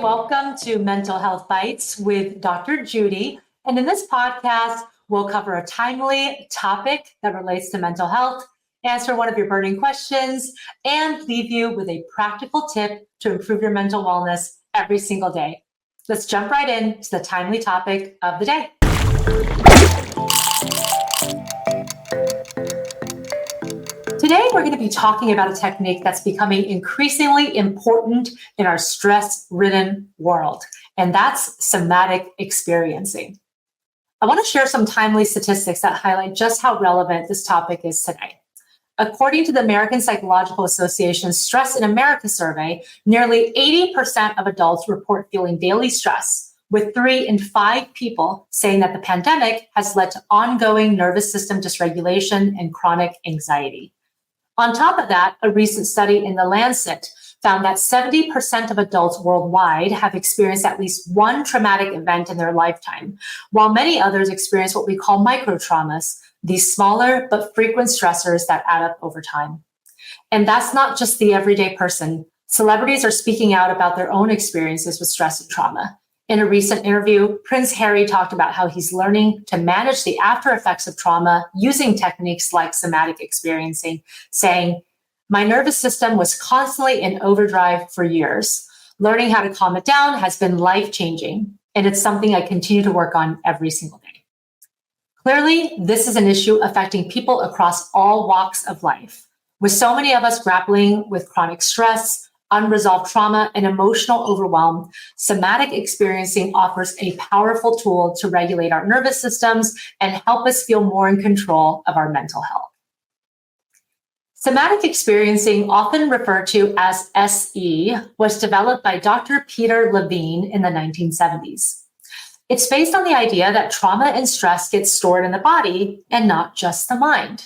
welcome to Mental Health Bites with Dr. Judy. And in this podcast, we'll cover a timely topic that relates to mental health, answer one of your burning questions, and leave you with a practical tip to improve your mental wellness every single day. Let's jump right into the timely topic of the day. Today, we're going to be talking about a technique that's becoming increasingly important in our stress-ridden world, and that's somatic experiencing. I want to share some timely statistics that highlight just how relevant this topic is today. According to the American Psychological Association's Stress in America survey, nearly 80% of adults report feeling daily stress, with 3 in 5 people saying that the pandemic has led to ongoing nervous system dysregulation and chronic anxiety. On top of that, a recent study in The Lancet found that 70% of adults worldwide have experienced at least one traumatic event in their lifetime, while many others experience what we call microtraumas, these smaller but frequent stressors that add up over time. And that's not just the everyday person. Celebrities are speaking out about their own experiences with stress and trauma. In a recent interview, Prince Harry talked about how he's learning to manage the after effects of trauma using techniques like somatic experiencing, saying, "My nervous system was constantly in overdrive for years. Learning how to calm it down has been life-changing, and it's something I continue to work on every single day." Clearly, this is an issue affecting people across all walks of life. With so many of us grappling with chronic stress, unresolved trauma, and emotional overwhelm, somatic experiencing offers a powerful tool to regulate our nervous systems and help us feel more in control of our mental health. Somatic experiencing, often referred to as SE, was developed by Dr. Peter Levine in the 1970s. It's based on the idea that trauma and stress get stored in the body and not just the mind.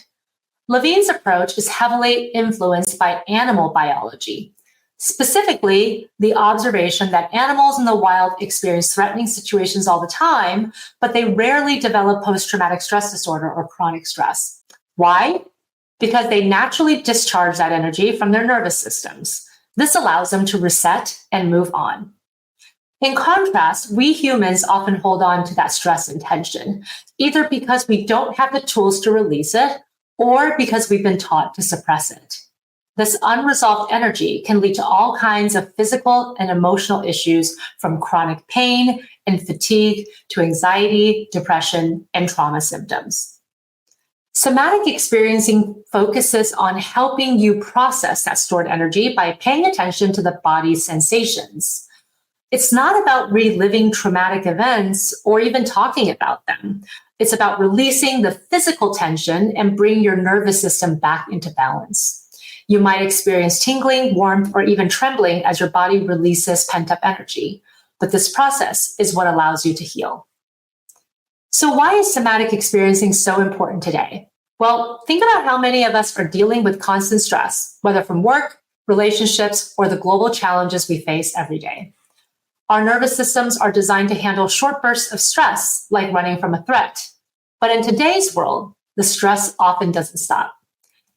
Levine's approach is heavily influenced by animal biology. Specifically, the observation that animals in the wild experience threatening situations all the time, but they rarely develop post-traumatic stress disorder or chronic stress. Why? Because they naturally discharge that energy from their nervous systems. This allows them to reset and move on. In contrast, we humans often hold on to that stress and tension, either because we don't have the tools to release it or because we've been taught to suppress it. This unresolved energy can lead to all kinds of physical and emotional issues, from chronic pain and fatigue to anxiety, depression, and trauma symptoms. Somatic experiencing focuses on helping you process that stored energy by paying attention to the body's sensations. It's not about reliving traumatic events or even talking about them. It's about releasing the physical tension and bringing your nervous system back into balance. You might experience tingling, warmth, or even trembling as your body releases pent-up energy. But this process is what allows you to heal. So why is somatic experiencing so important today? Well, think about how many of us are dealing with constant stress, whether from work, relationships, or the global challenges we face every day. Our nervous systems are designed to handle short bursts of stress, like running from a threat. But in today's world, the stress often doesn't stop.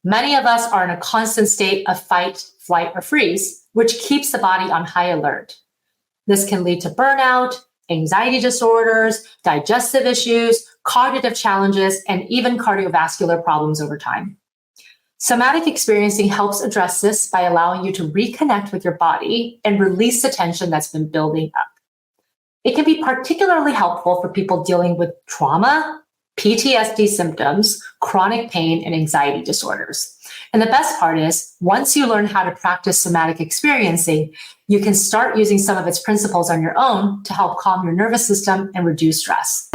Many of us are in a constant state of fight, flight, or freeze, which keeps the body on high alert. This can lead to burnout, anxiety disorders, digestive issues, cognitive challenges, and even cardiovascular problems over time. Somatic experiencing helps address this by allowing you to reconnect with your body and release the tension that's been building up. It can be particularly helpful for people dealing with trauma, PTSD symptoms, chronic pain, and anxiety disorders. And the best part is, once you learn how to practice somatic experiencing, you can start using some of its principles on your own to help calm your nervous system and reduce stress.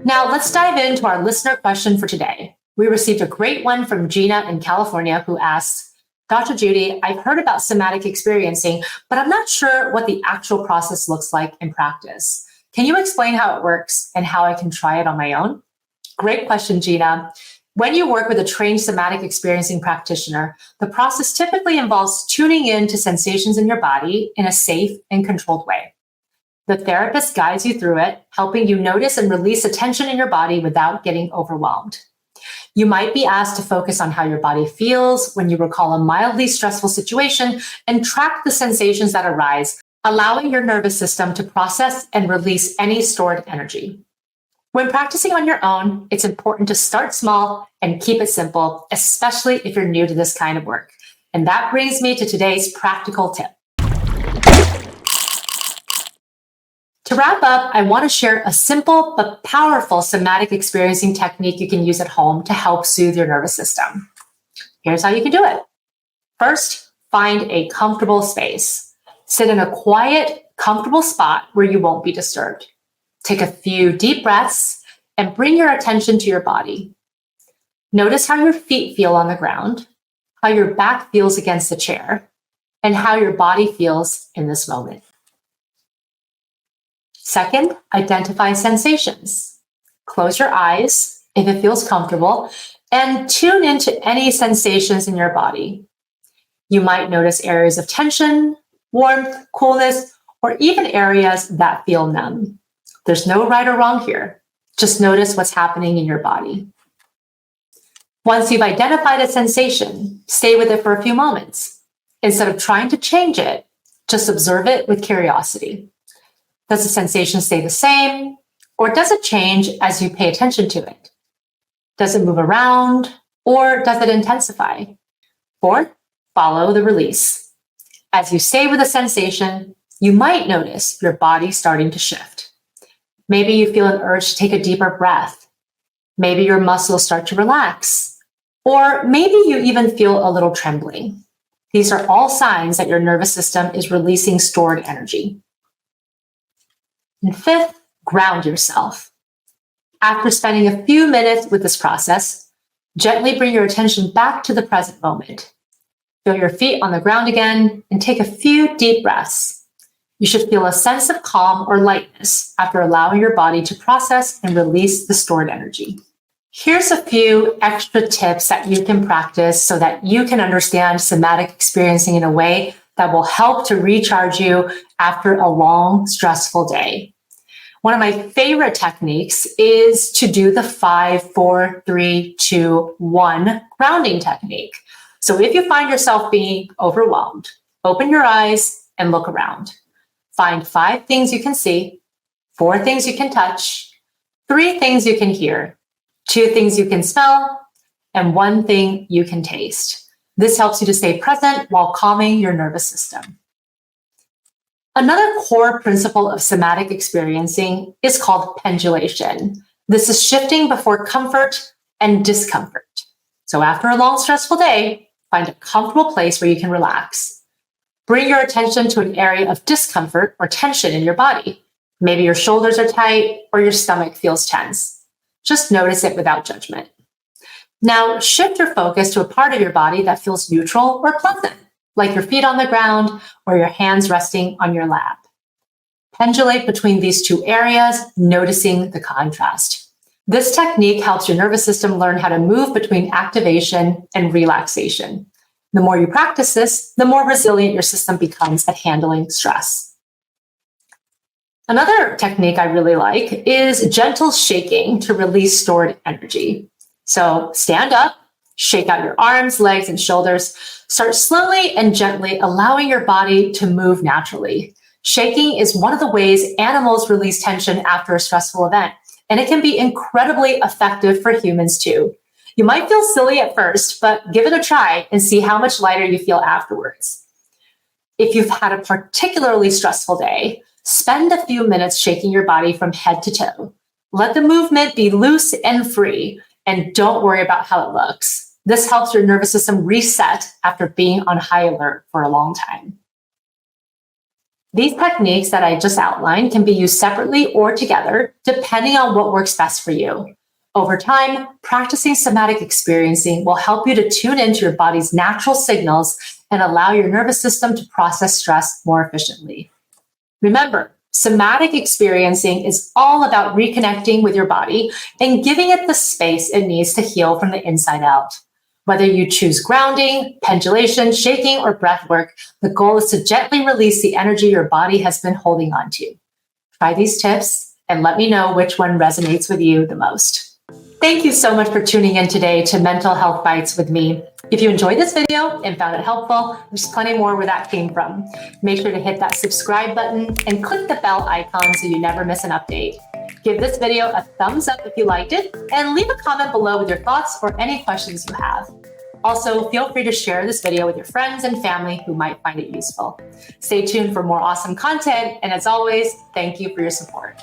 Now, let's dive into our listener question for today. We received a great one from Gina in California, who asks, "Dr. Judy, I've heard about somatic experiencing, but I'm not sure what the actual process looks like in practice. Can you explain how it works and how I can try it on my own?" Great question, Gina. When you work with a trained somatic experiencing practitioner, the process typically involves tuning in to sensations in your body in a safe and controlled way. The therapist guides you through it, helping you notice and release the tension in your body without getting overwhelmed. You might be asked to focus on how your body feels when you recall a mildly stressful situation and track the sensations that arise, allowing your nervous system to process and release any stored energy. When practicing on your own, it's important to start small and keep it simple, especially if you're new to this kind of work. And that brings me to today's practical tip. To wrap up, I want to share a simple but powerful somatic experiencing technique you can use at home to help soothe your nervous system. Here's how you can do it. First, find a comfortable space. Sit in a quiet, comfortable spot where you won't be disturbed. Take a few deep breaths and bring your attention to your body. Notice how your feet feel on the ground, how your back feels against the chair, and how your body feels in this moment. Second, identify sensations. Close your eyes if it feels comfortable and tune into any sensations in your body. You might notice areas of tension, warmth, coolness, or even areas that feel numb. There's no right or wrong here. Just notice what's happening in your body. Once you've identified a sensation, stay with it for a few moments. Instead of trying to change it, just observe it with curiosity. Does the sensation stay the same, or does it change as you pay attention to it? Does it move around, or does it intensify? Fourth, follow the release. As you stay with a sensation, you might notice your body starting to shift. Maybe you feel an urge to take a deeper breath. Maybe your muscles start to relax, or maybe you even feel a little trembling. These are all signs that your nervous system is releasing stored energy. And fifth, ground yourself. After spending a few minutes with this process, gently bring your attention back to the present moment. Feel your feet on the ground again and take a few deep breaths. You should feel a sense of calm or lightness after allowing your body to process and release the stored energy. Here's a few extra tips that you can practice so that you can understand somatic experiencing in a way that will help to recharge you after a long, stressful day. One of my favorite techniques is to do the 5, 4, 3, 2, 1 grounding technique. So if you find yourself being overwhelmed, open your eyes and look around. Find 5 things you can see, 4 things you can touch, 3 things you can hear, 2 things you can smell, and 1 thing you can taste. This helps you to stay present while calming your nervous system. Another core principle of somatic experiencing is called pendulation. This is shifting before comfort and discomfort. So after a long, stressful day, find a comfortable place where you can relax. Bring your attention to an area of discomfort or tension in your body. Maybe your shoulders are tight or your stomach feels tense. Just notice it without judgment. Now, shift your focus to a part of your body that feels neutral or pleasant, like your feet on the ground or your hands resting on your lap. Pendulate between these 2 areas, noticing the contrast. This technique helps your nervous system learn how to move between activation and relaxation. The more you practice this, the more resilient your system becomes at handling stress. Another technique I really like is gentle shaking to release stored energy. So stand up, shake out your arms, legs, and shoulders. Start slowly and gently, allowing your body to move naturally. Shaking is one of the ways animals release tension after a stressful event, and it can be incredibly effective for humans too. You might feel silly at first, but give it a try and see how much lighter you feel afterwards. If you've had a particularly stressful day, spend a few minutes shaking your body from head to toe. Let the movement be loose and free, and don't worry about how it looks. This helps your nervous system reset after being on high alert for a long time. These techniques that I just outlined can be used separately or together, depending on what works best for you. Over time, practicing somatic experiencing will help you to tune into your body's natural signals and allow your nervous system to process stress more efficiently. Remember, somatic experiencing is all about reconnecting with your body and giving it the space it needs to heal from the inside out. Whether you choose grounding, pendulation, shaking, or breath work, the goal is to gently release the energy your body has been holding on to. Try these tips and let me know which one resonates with you the most. Thank you so much for tuning in today to Mental Health Bites with me. If you enjoyed this video and found it helpful, there's plenty more where that came from. Make sure to hit that subscribe button and click the bell icon so you never miss an update. Give this video a thumbs up if you liked it, and leave a comment below with your thoughts or any questions you have. Also, feel free to share this video with your friends and family who might find it useful. Stay tuned for more awesome content, and as always, thank you for your support.